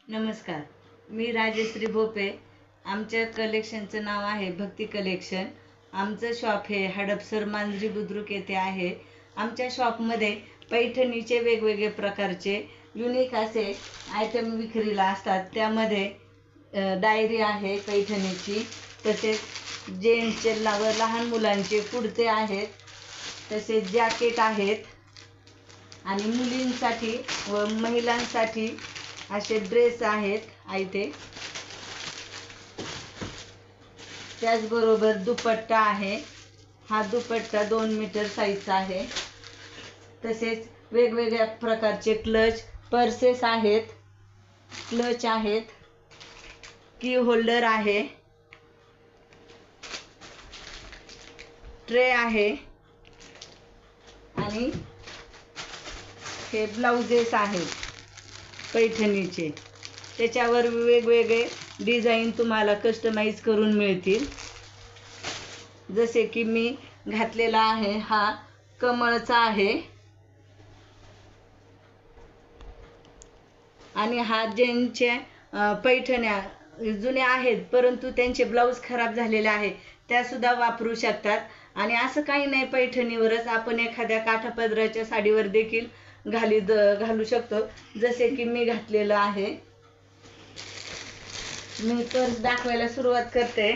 नमस्कार, मी राजश्री भोपे. आमच्या कलेक्शनचं नाव आहे भक्ती कलेक्शन. आमचं शॉप हे हडपसर मांजरी बुद्रुक येथे आहे. आमच्या शॉपमध्ये पैठणीचे वेगवेगळे प्रकारचे युनिक असे आयटम विक्रीला असतात. त्यामध्ये डायरी आहे पैठणीची, तसेच जेंट्सचे व लहान मुलांचे कुर्ते आहेत, तसेच जॅकेट आहेत आणि मुलींसाठी व महिलांसाठी असे ड्रेस आहेत आयते. त्याचबरोबर दुपट्टा आहे. हा दुपट्टा 2 मीटर साईजचा आहे. तसेच वेगवेगळ्या प्रकारचे क्लच पर्सेस आहेत, क्लच आहेत, की होल्डर आहे, ट्रे आहे आणि हे ब्लाउजेस आहेत पैठणीचे. त्याच्यावर वेगवेगळे डिझाईन तुम्हाला कस्टमाइज करून मिळतील. जसे की मी घातलेला आहे हा कमळचा आहे आणि हा जेंट्सच्या पैठण्या जुन्या आहेत परंतु त्यांचे ब्लाऊज खराब झालेले आहे, त्या सुद्धा वापरू शकतात. आणि असं काही नाही, पैठणीवरच आपण एखाद्या काठापदराच्या साडीवर देखील घालू शकतो. जसे की मी घातलेलं आहे. मी पर्स दाखवायला सुरुवात करते.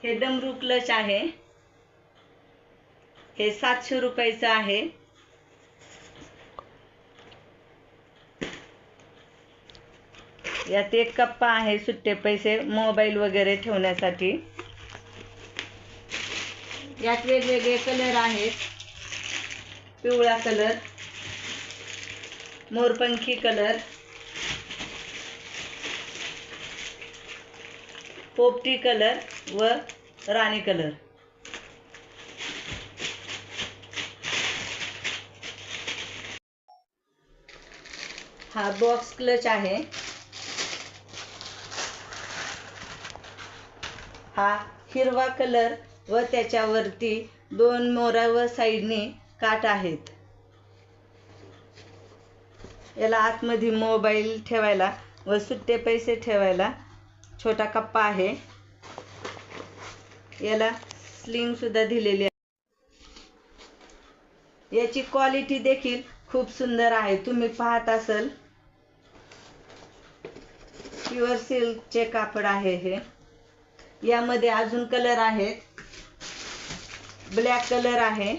हे डमरू क्लच आहे. हे 700 रुपयाचं आहे. यात एक कप्पा आहे सुट्टे पैसे मोबाईल वगैरे ठेवण्यासाठी. यात वेगवेगळे कलर आहेत. पिवळा कलर, मोरपंखी कलर, पोपटी कलर व राणी कलर. हा बॉक्स क्लच आहे. हा हिरवा कलर व त्याच्यावरती 2 मोरा व साईडने काठ आहेत. याला आतमध्ये मोबाईल ठेवायला व सुट्टे पैसे ठेवायला छोटा कप्पा आहे. याला स्लिंग सुद्धा दिलेली आहे. याची क्वालिटी देखील खूप सुंदर आहे. तुम्ही पाहत असाल, प्युअर सिल्कचे कापड आहे हे. यामध्ये अजून कलर आहेत. ब्लॅक कलर आहे,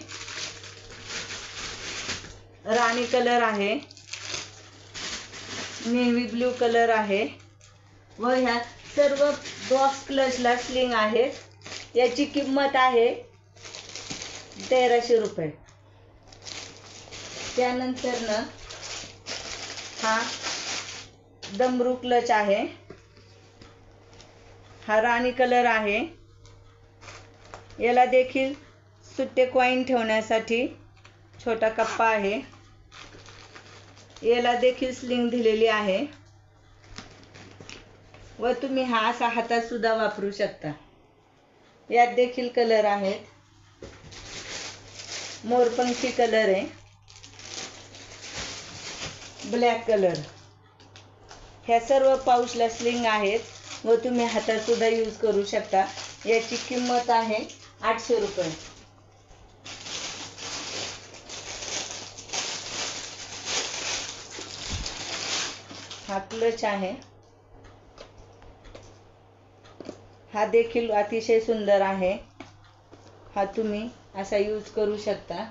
राणी कलर आहे, नेव्ही ब्ल्यू कलर आहे व ह्या सर्व बॉक्स क्लचला स्लिंग आहे. याची किंमत आहे 1300 रुपये. त्यानंतर हा डमरू क्लच आहे. हा राणी कलर आहे. याला देखील सुट्टे कॉइन ठेवण्यासाठी छोटा कप्पा आहे. याला देखील स्लिंग दिलेली आहे व तुम्ही हा असा हातात सुद्धा वापरू शकता. यात देखील कलर आहेत. मोरपंखी कलर आहे, ब्लॅक कलर. ह्या सर्व पाऊचला स्लिंग आहेत व तुम्ही हातात सुद्धा यूज करू शकता. याची किंमत आहे 800 रुपये. हा क्लच आहे. हा देखील अतिशय सुंदर आहे. हा तुम्ही असा यूज करू शकता.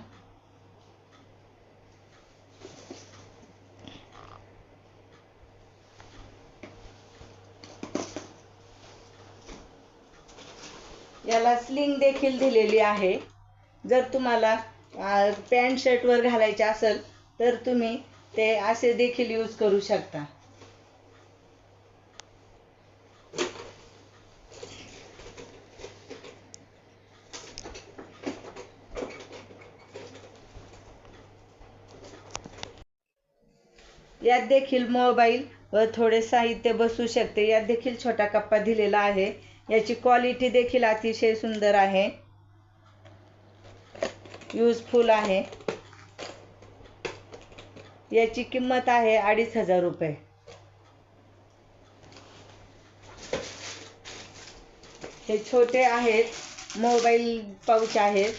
याला स्लिंग देखील दिलेली आहे. जर तुम्हाला पॅन्ट शर्टवर घालायचे असेल तर तुम्ही ते असे देखील यूज करू शकता. यात देखील मोबाईल व थोडे साहित्य बसू शकते. यात देखील छोटा कप्पा दिलेला आहे. याची क्वालिटी देखील अतिशय सुंदर आहे. युजफुल आहे. याची किंमत आहे 2500 रुपये. हे छोटे आहेत, मोबाईल पाऊच आहेत.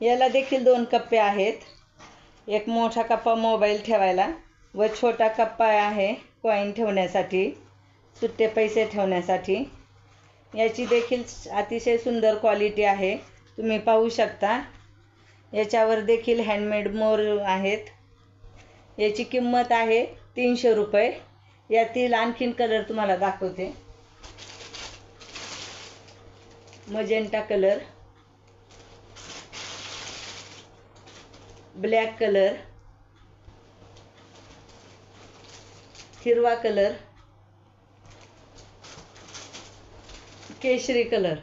याला देखील 2 कप्पे आहेत. एक मोठा कप्पा मोबाईल ठेवायला व छोटा कप्पा आहे कॉईन ठेवण्यासाठी, सुट्टे पैसे ठेवण्यासाठी. याची देखील अतिशय सुंदर क्वालिटी आहे, तुम्ही पाहू शकता. याच्यावर देखील हँडमेड मोर आहेत. याची किंमत आहे 300 रुपये. यातील आणखीन कलर तुम्हाला दाखवते. मजेंटा कलर, ब्लॅक कलर, हिरवा कलर, केशरी कलर.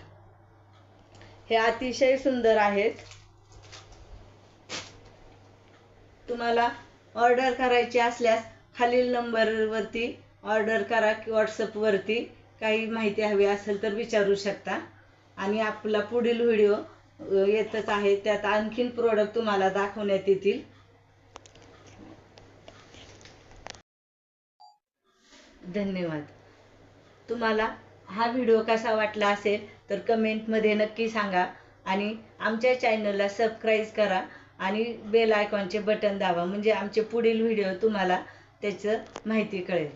हे अतिशय सुंदर आहेत. तुम्हाला ऑर्डर करायची असल्यास खालील नंबरवरती ऑर्डर करा की व्हॉट्सअपवरती काही माहिती हवी असेल तर विचारू शकता. आणि आपला पुढील व्हिडिओ येतच आहे, त्यात आणखीन प्रोडक्ट तुम्हाला दाखवण्यात येतील. धन्यवाद. तुम्हाला हा व्हिडिओ कसा वाटला असेल तर कमेंटमध्ये नक्की सांगा. आणि आमच्या चॅनलला सबस्क्राईब करा आणि बेल आयकॉनचे बटन दाबा, म्हणजे आमचे पुढील व्हिडिओ तुम्हाला त्याचं माहिती कळेल.